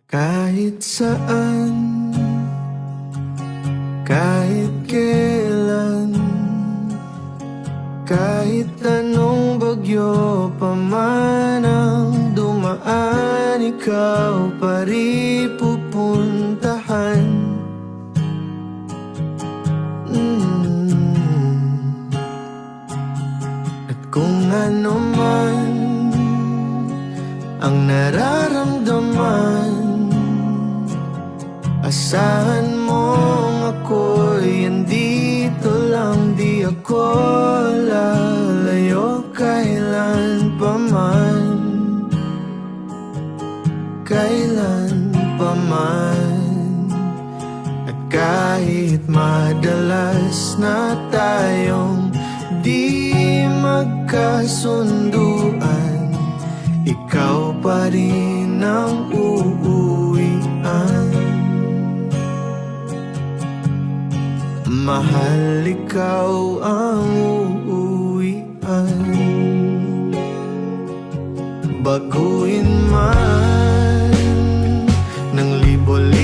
Kahit saan, kahit kailan, kahit anong bagyo pa man ang dumaan, ikaw pa rin pupuntahan. At kung ano man ang nararamdaman, asahan mong ako'y andito lang. Di ako lalayo kailan pa man, kailan pa man. At kahit madalas na tayong di magkasunduan, ikaw pa rin ang uuwian. Mahal, ikaw ang uuwian. Baguhin man ng libo-libo